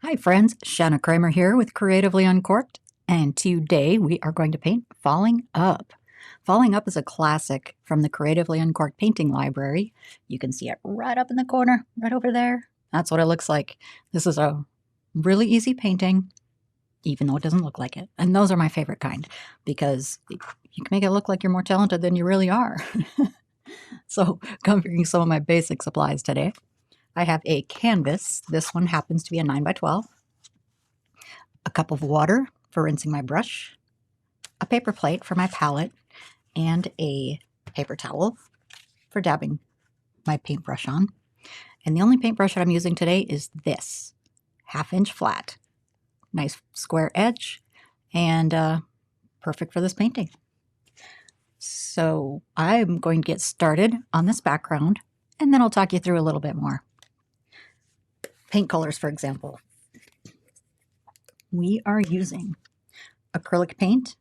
Hi friends, Shanna Cramer here with Creatively Uncorked, and today we are going to paint Falling Up. Falling Up is a classic from the Creatively Uncorked Painting Library. You can see it right up in the corner, right over there. That's what it looks like. This is a really easy painting, even though it doesn't look like it. And those are my favorite kind, because you can make it look like you're more talented than you really are. So, covering some of my basic supplies today. I have a canvas. This one happens to be a 9 by 12. A cup of water for rinsing my brush, a paper plate for my palette, and a paper towel for dabbing my paintbrush on. And the only paintbrush that I'm using today is this 1/2 inch flat. Nice square edge and perfect for this painting. So I'm going to get started on this background and then I'll talk you through a little bit more. Paint colors, for example. We are using acrylic paint.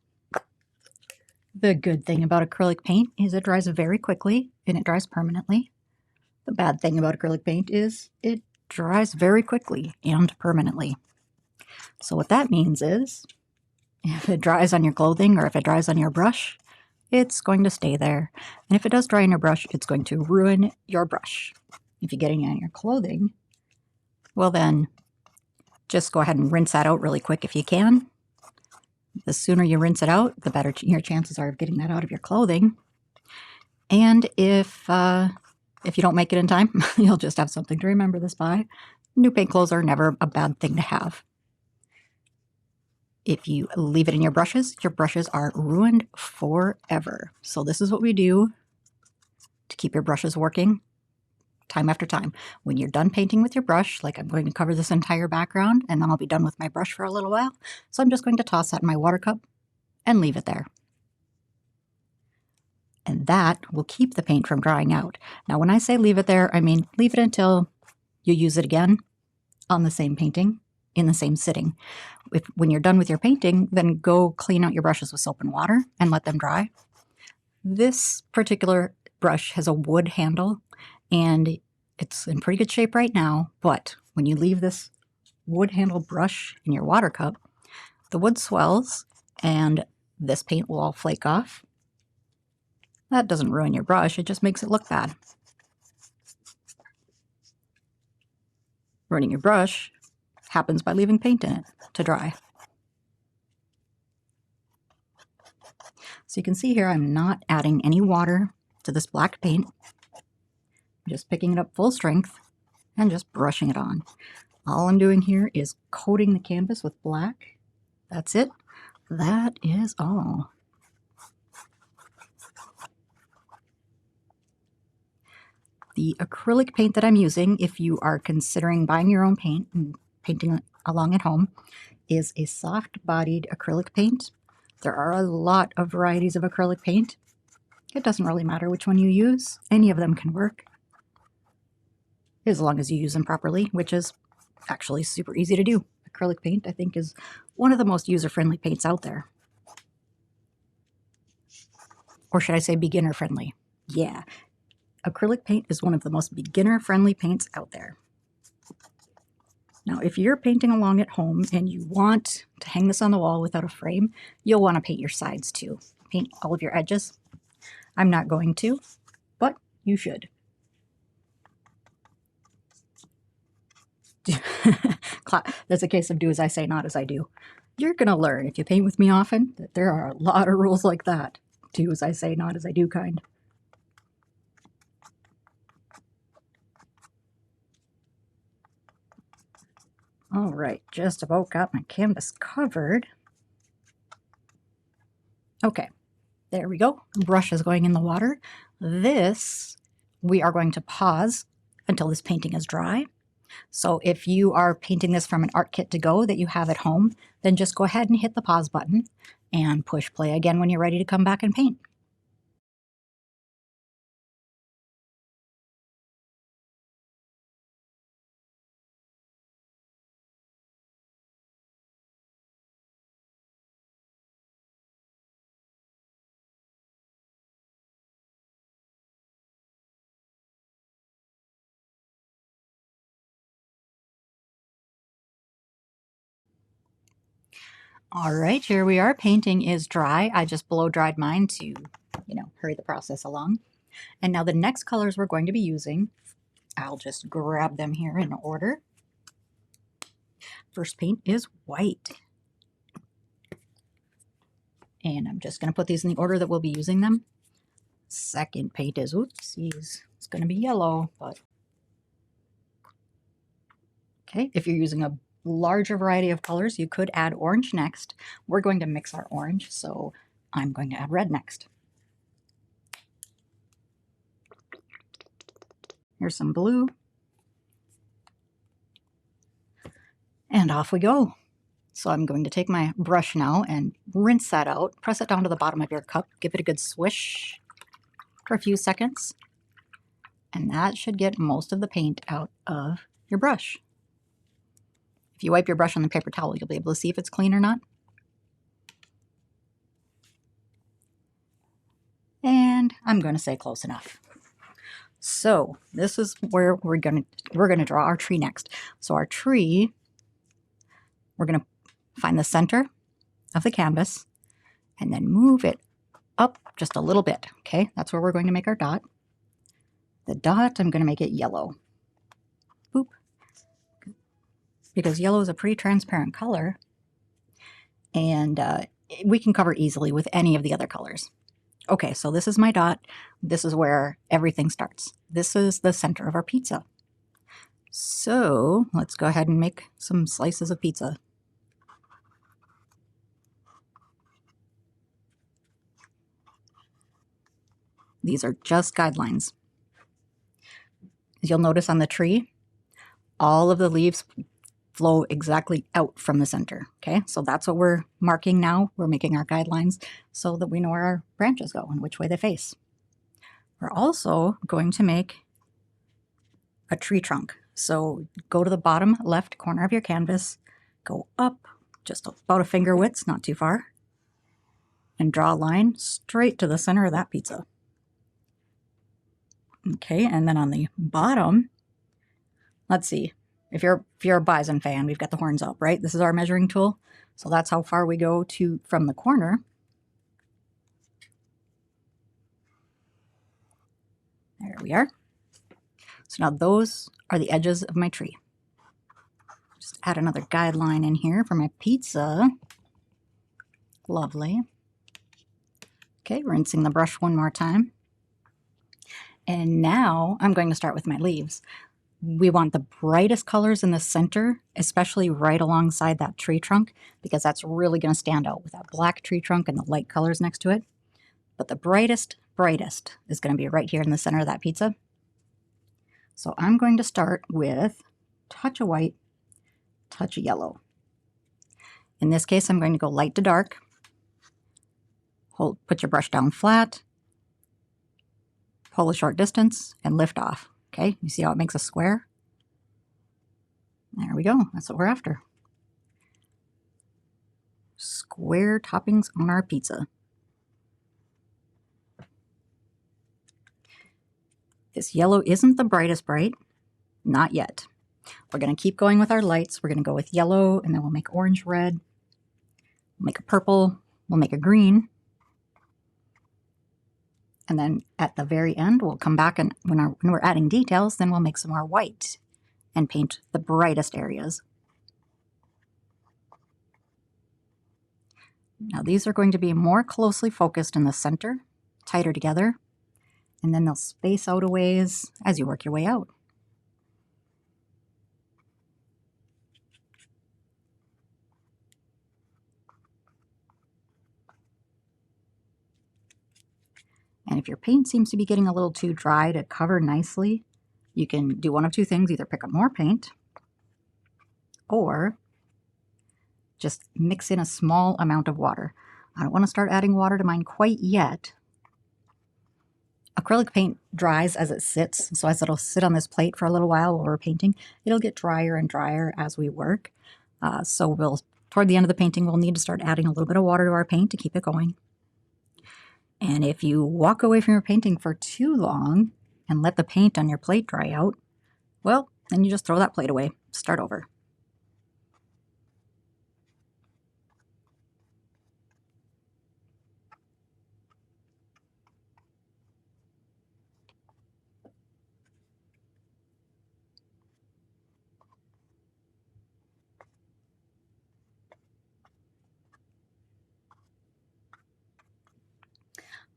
The good thing about acrylic paint is it dries very quickly and it dries permanently. The bad thing about acrylic paint is it dries very quickly and permanently. So what that means is if it dries on your clothing or if it dries on your brush, it's going to stay there. And if it does dry on your brush, it's going to ruin your brush. If you get any on your clothing, well then just go ahead and rinse that out really quick if you can. The sooner you rinse it out, the better your chances are of getting that out of your clothing. And if you don't make it in time, you'll just have something to remember this by. New paint clothes are never a bad thing to have. If you leave it in your brushes are ruined forever. So this is what we do to keep your brushes working time after time. When you're done painting with your brush, like I'm going to cover this entire background and then I'll be done with my brush for a little while. So I'm just going to toss that in my water cup and leave it there. And that will keep the paint from drying out. Now, when I say leave it there, I mean leave it until you use it again on the same painting in the same sitting. When you're done with your painting, then go clean out your brushes with soap and water and let them dry. This particular brush has a wood handle and it's in pretty good shape right now, but when you leave this wood handle brush in your water cup, the wood swells and this paint will all flake off. That doesn't ruin your brush, it just makes it look bad. Ruining your brush happens by leaving paint in it to dry. So you can see here I'm not adding any water to this black paint. I'm just picking it up full strength and just brushing it on. All I'm doing here is coating the canvas with black. That's it. That is all. The acrylic paint that I'm using, if you are considering buying your own paint and painting along at home, is a soft-bodied acrylic paint. There are a lot of varieties of acrylic paint. It doesn't really matter which one you use. Any of them can work, as long as you use them properly, which is actually super easy to do. Acrylic paint, I think, is one of the most user-friendly paints out there. Or should I say beginner-friendly? Yeah, acrylic paint is one of the most beginner-friendly paints out there. Now, if you're painting along at home and you want to hang this on the wall without a frame, you'll want to paint your sides too. Paint all of your edges. I'm not going to, but you should. That's a case of do as I say, not as I do. You're going to learn, if you paint with me often, that there are a lot of rules like that. Do as I say, not as I do kind. All right, just about got my canvas covered. Okay, there we go. Brush is going in the water. This, we are going to pause until this painting is dry. So if you are painting this from an art kit to go that you have at home, then just go ahead and hit the pause button and push play again when you're ready to come back and paint. All right, here we are. Painting is dry. I just blow dried mine to, hurry the process along. And now the next colors we're going to be using, I'll just grab them here in order. First paint is white. And I'm just going to put these in the order that we'll be using them. Second paint is, oopsies, it's going to be yellow, but okay. If you're using a larger variety of colors, you could add orange next. We're going to mix our orange, so I'm going to add red next. Here's some blue. And off we go. So I'm going to take my brush now and rinse that out. Press it down to the bottom of your cup. Give it a good swish for a few seconds. And that should get most of the paint out of your brush. If you wipe your brush on the paper towel, you'll be able to see if it's clean or not. And I'm going to say close enough. So this is where we're going to draw our tree next. So our tree, we're going to find the center of the canvas and then move it up just a little bit. Okay, that's where we're going to make our dot. The dot, I'm going to make it yellow. Boop. Because yellow is a pretty transparent color, and we can cover easily with any of the other colors. Okay, so this is my dot. This is where everything starts. This is the center of our pizza. So let's go ahead and make some slices of pizza. These are just guidelines. As you'll notice on the tree, all of the leaves flow exactly out from the center. Okay, so that's what we're marking now. We're making our guidelines so that we know where our branches go and which way they face. We're also going to make a tree trunk. So go to the bottom left corner of your canvas, go up just about a finger width, not too far, and draw a line straight to the center of that pizza. Okay, and then on the bottom, let's see. If you're a bison fan, we've got the horns up, right? This is our measuring tool. So that's how far we go from the corner. There we are. So now those are the edges of my tree. Just add another guideline in here for my pizza. Lovely. Okay, rinsing the brush one more time. And now I'm going to start with my leaves. We want the brightest colors in the center, especially right alongside that tree trunk, because that's really going to stand out with that black tree trunk and the light colors next to it. But the brightest is going to be right here in the center of that pizza. So I'm going to start with touch of white, touch of yellow. In this case, I'm going to go light to dark. Put your brush down flat, pull a short distance, and lift off. Okay, you see how it makes a square? There we go. That's what we're after. Square toppings on our pizza. This yellow isn't the brightest bright. Not yet. We're going to keep going with our lights. We're going to go with yellow, and then we'll make orange, red. We'll make a purple. We'll make a green. And then at the very end, we'll come back, and when we're adding details, then we'll make some more white and paint the brightest areas. Now these are going to be more closely focused in the center, tighter together, and then they'll space out a ways as you work your way out. And if your paint seems to be getting a little too dry to cover nicely, you can do one of two things: either pick up more paint or just mix in a small amount of water. I don't want to start adding water to mine quite yet. Acrylic paint dries as it sits, so as it'll sit on this plate for a little while while we're painting, it'll get drier and drier as we work. So toward the end of the painting, we'll need to start adding a little bit of water to our paint to keep it going. And if you walk away from your painting for too long and let the paint on your plate dry out, well, then you just throw that plate away. Start over.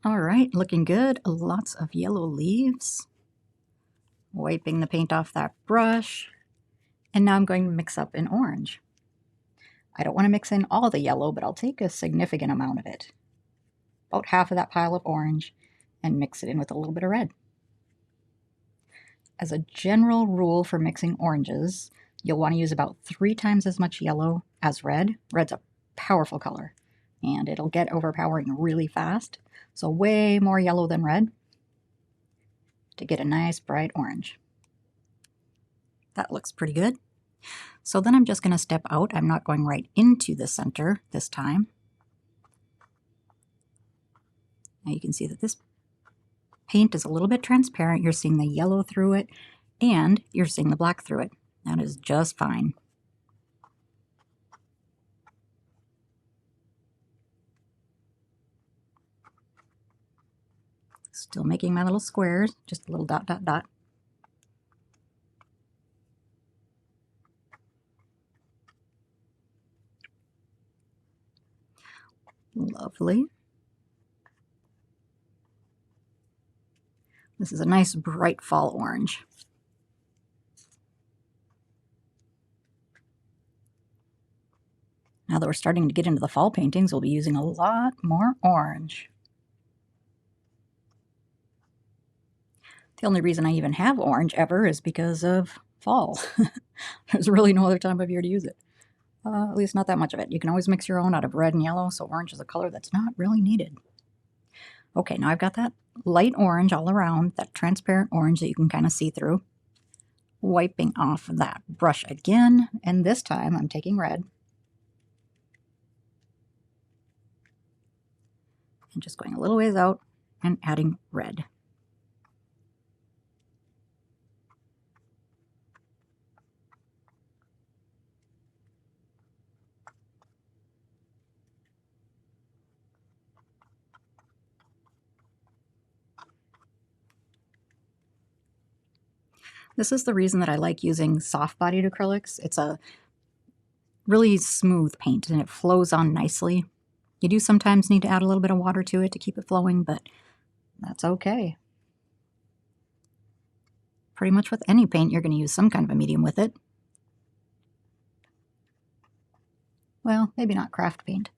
All right, looking good. Lots of yellow leaves. Wiping the paint off that brush. And now I'm going to mix up an orange. I don't want to mix in all the yellow, but I'll take a significant amount of it. About half of that pile of orange, and mix it in with a little bit of red. As a general rule for mixing oranges, you'll want to use about 3 times as much yellow as red. Red's a powerful color, and it'll get overpowering really fast. So way more yellow than red to get a nice bright orange. That looks pretty good. So then I'm just going to step out. I'm not going right into the center this time. Now you can see that this paint is a little bit transparent. You're seeing the yellow through it, and you're seeing the black through it. That is just fine. Still making my little squares, just a little dot, dot, dot. Lovely. This is a nice bright fall orange. Now that we're starting to get into the fall paintings, we'll be using a lot more orange. The only reason I even have orange ever is because of fall. There's really no other time of year to use it. At least not that much of it. You can always mix your own out of red and yellow, so orange is a color that's not really needed. Okay, now I've got that light orange all around, that transparent orange that you can kind of see through. Wiping off that brush again, and this time I'm taking red. And just going a little ways out and adding red. This is the reason that I like using soft-bodied acrylics. It's a really smooth paint and it flows on nicely. You do sometimes need to add a little bit of water to it to keep it flowing, but that's okay. Pretty much with any paint, you're going to use some kind of a medium with it. Well, maybe not craft paint.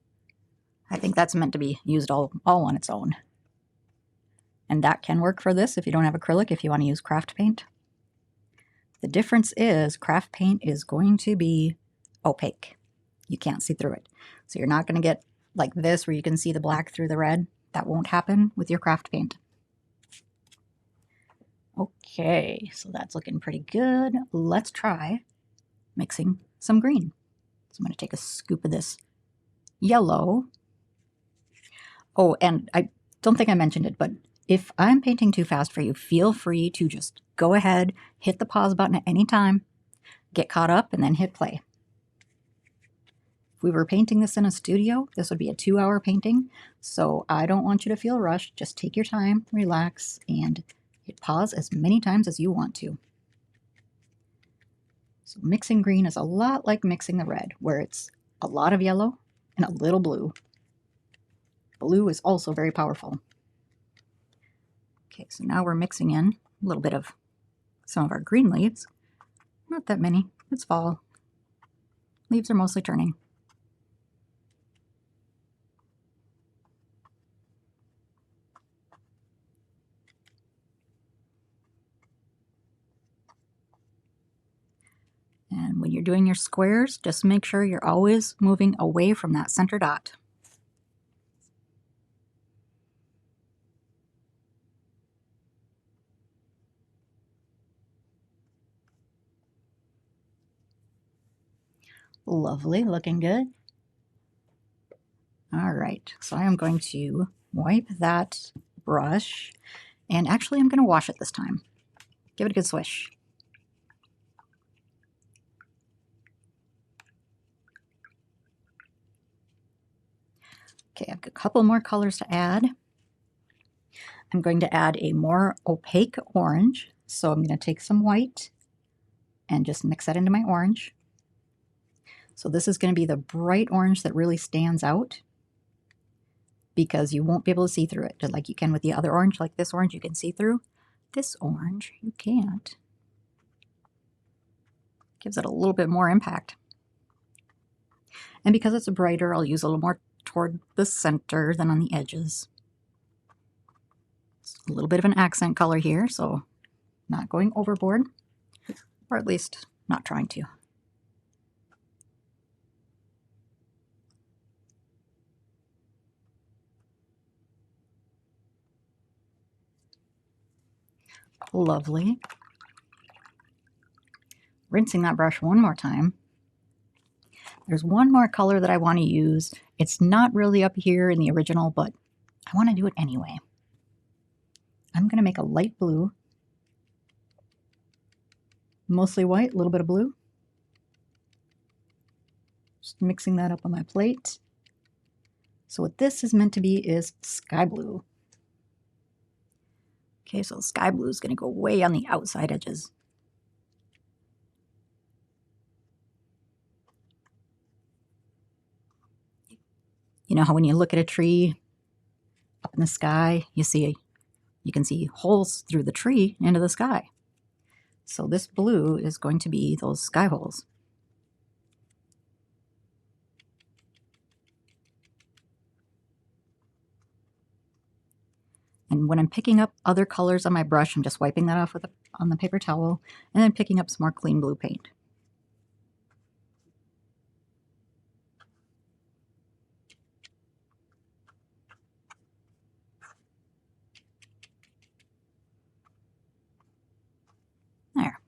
I think that's meant to be used all on its own. And that can work for this if you don't have acrylic, if you want to use craft paint. The difference is craft paint is going to be opaque. You can't see through it. So you're not going to get like this where you can see the black through the red. That won't happen with your craft paint. Okay, so that's looking pretty good. Let's try mixing some green. So I'm going to take a scoop of this yellow. Oh, and I don't think I mentioned it, but if I'm painting too fast for you, feel free to just go ahead, hit the pause button at any time, get caught up, and then hit play. If we were painting this in a studio, this would be a 2-hour painting, so I don't want you to feel rushed. Just take your time, relax, and hit pause as many times as you want to. So mixing green is a lot like mixing the red, where it's a lot of yellow and a little blue. Blue is also very powerful. Okay, so now we're mixing in a little bit of some of our green leaves. Not that many, it's fall. Leaves are mostly turning. And when you're doing your squares, just make sure you're always moving away from that center dot. Lovely, looking good. All right, so I am going to wipe that brush, and actually I'm going to wash it this time. Give it a good swish. Okay, I've got a couple more colors to add. I'm going to add a more opaque orange, so I'm going to take some white and just mix that into my orange. So this is going to be the bright orange that really stands out. because you won't be able to see through it, just like you can with the other orange. Like this orange you can see through. This orange you can't. Gives it a little bit more impact. And because it's brighter, I'll use a little more toward the center than on the edges. It's a little bit of an accent color here, so not going overboard, or at least not trying to. Lovely. Rinsing that brush one more time. There's one more color that I want to use. It's not really up here in the original, but I want to do it anyway. I'm going to make a light blue. Mostly white, a little bit of blue. Just mixing that up on my plate. So what this is meant to be is sky blue. Okay, so sky blue is going to go way on the outside edges. You know how when you look at a tree up in the sky, you can see holes through the tree into the sky. So this blue is going to be those sky holes. And when I'm picking up other colors on my brush, I'm just wiping that off on the paper towel and then picking up some more clean blue paint. There.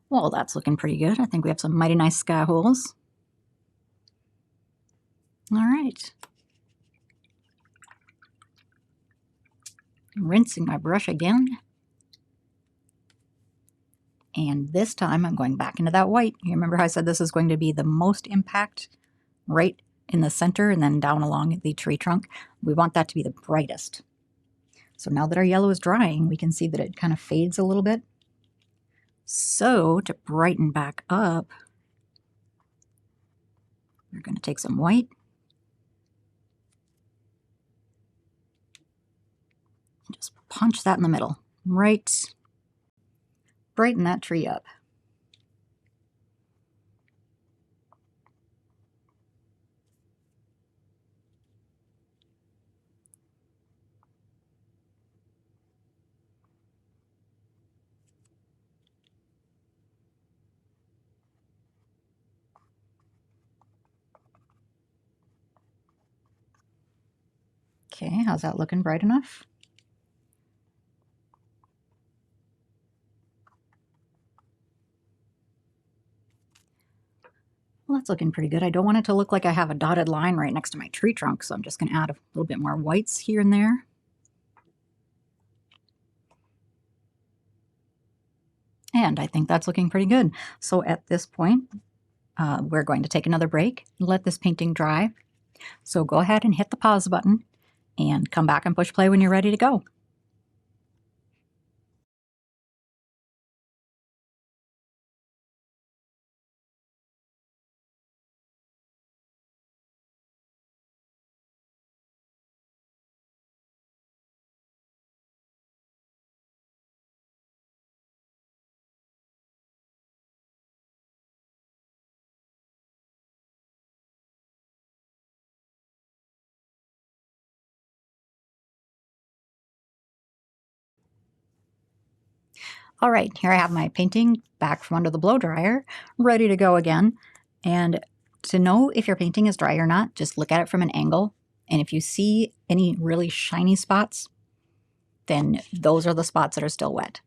Well, that's looking pretty good. I think we have some mighty nice sky holes. All right. Rinsing my brush again. And this time I'm going back into that white. You remember how I said this is going to be the most impact right in the center and then down along the tree trunk? We want that to be the brightest. So now that our yellow is drying, we can see that it kind of fades a little bit. So to brighten back up, we're going to take some white and just punch that in the middle. Right. Brighten that tree up. Okay, how's that looking? Bright enough? Well, that's looking pretty good. I don't want it to look like I have a dotted line right next to my tree trunk, so I'm just going to add a little bit more whites here and there. And I think that's looking pretty good. So at this point, we're going to take another break and let this painting dry. So go ahead and hit the pause button and come back and push play when you're ready to go. All right, here I have my painting back from under the blow dryer, ready to go again. And to know if your painting is dry or not, just look at it from an angle. And if you see any really shiny spots, then those are the spots that are still wet.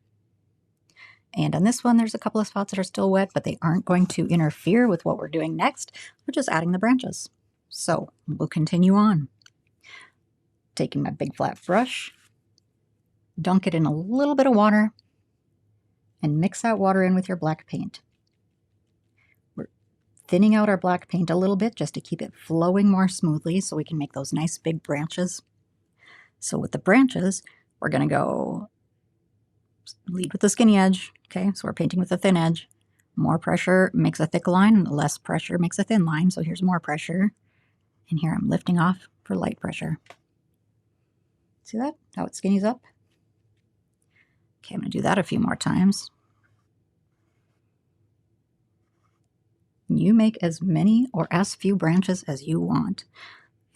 And on this one, there's a couple of spots that are still wet, but they aren't going to interfere with what we're doing next. We're just adding the branches. So we'll continue on. Taking my big flat brush, dunk it in a little bit of water, and mix that water in with your black paint. We're thinning out our black paint a little bit just to keep it flowing more smoothly so we can make those nice big branches. So with the branches, we're going to go lead with the skinny edge. Okay, so we're painting with the thin edge. More pressure makes a thick line, less pressure makes a thin line. So here's more pressure. And here I'm lifting off for light pressure. See that? How it skinnies up? Okay, I'm going to do that a few more times. You make as many or as few branches as you want.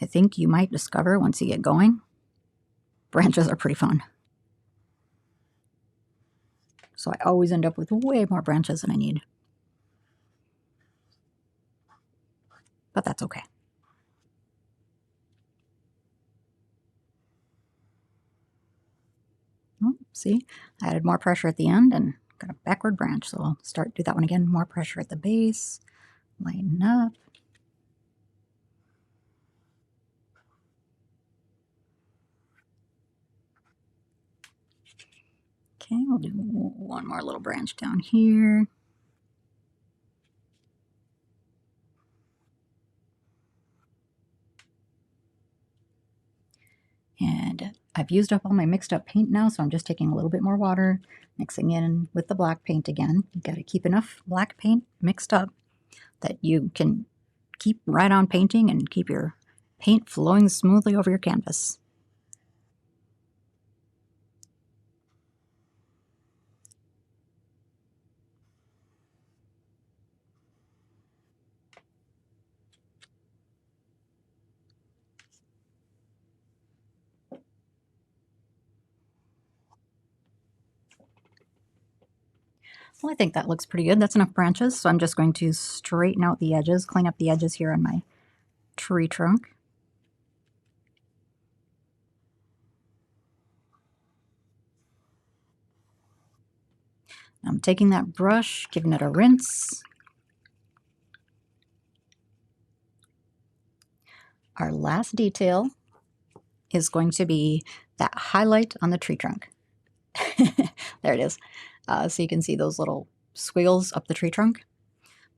I think you might discover once you get going, branches are pretty fun. So I always end up with way more branches than I need. But that's okay. Oh, see, I added more pressure at the end and got a backward branch. So I'll do that one again. More pressure at the base, lighten up. Okay, we'll do one more little branch down here. And I've used up all my mixed up paint now, so I'm just taking a little bit more water, mixing in with the black paint again. You've got to keep enough black paint mixed up that you can keep right on painting and keep your paint flowing smoothly over your canvas. Well, I think that looks pretty good. That's enough branches, so I'm just going to straighten out the edges, clean up the edges here on my tree trunk. I'm taking that brush, giving it a rinse. Our last detail is going to be that highlight on the tree trunk. There it is. So you can see those little squiggles up the tree trunk.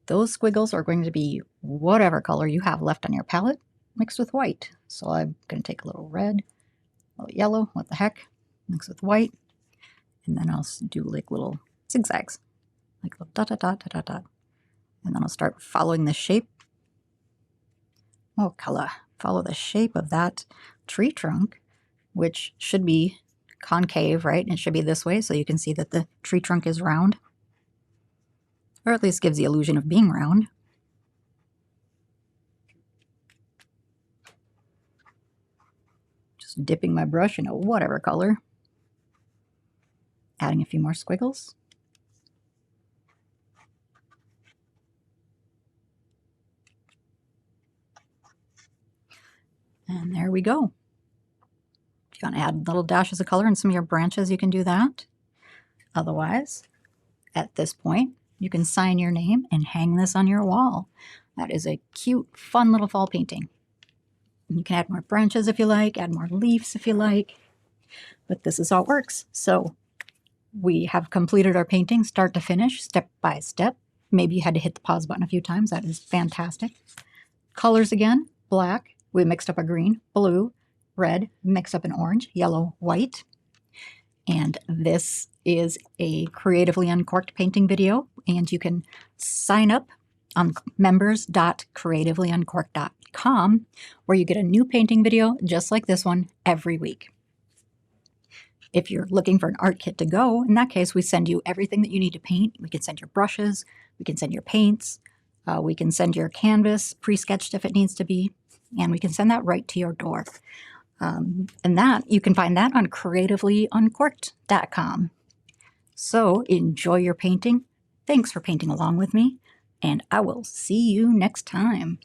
Those squiggles are going to be whatever color you have left on your palette mixed with white. So I'm going to take a little red, a little yellow, what the heck, mix with white, and then I'll do like little zigzags, like little dot, dot, dot, dot, dot, dot. And then I'll start following the shape. Oh, color. Follow the shape of that tree trunk, which should be concave, right? It should be this way, so you can see that the tree trunk is round, or at least gives the illusion of being round. Just dipping my brush into whatever color, adding a few more squiggles. And there we go. If you want to add little dashes of color in some of your branches, you can do that. Otherwise, at this point, you can sign your name and hang this on your wall. That is a cute, fun little fall painting. You can add more branches if you like, add more leaves if you like, but this is how it works. So we have completed our painting start to finish, step by step. Maybe you had to hit the pause button a few times. That is fantastic. Colors again, black. We mixed up a green, blue, red, mixed up an orange, yellow, white. And this is a Creatively Uncorked painting video, and you can sign up on members.creativelyuncorked.com, where you get a new painting video just like this one every week. If you're looking for an art kit to go, in that case, we send you everything that you need to paint. We can send your brushes, we can send your paints, we can send your canvas pre-sketched if it needs to be, and we can send that right to your door. And that you can find that on creativelyuncorked.com. So enjoy your painting. Thanks for painting along with me, and I will see you next time.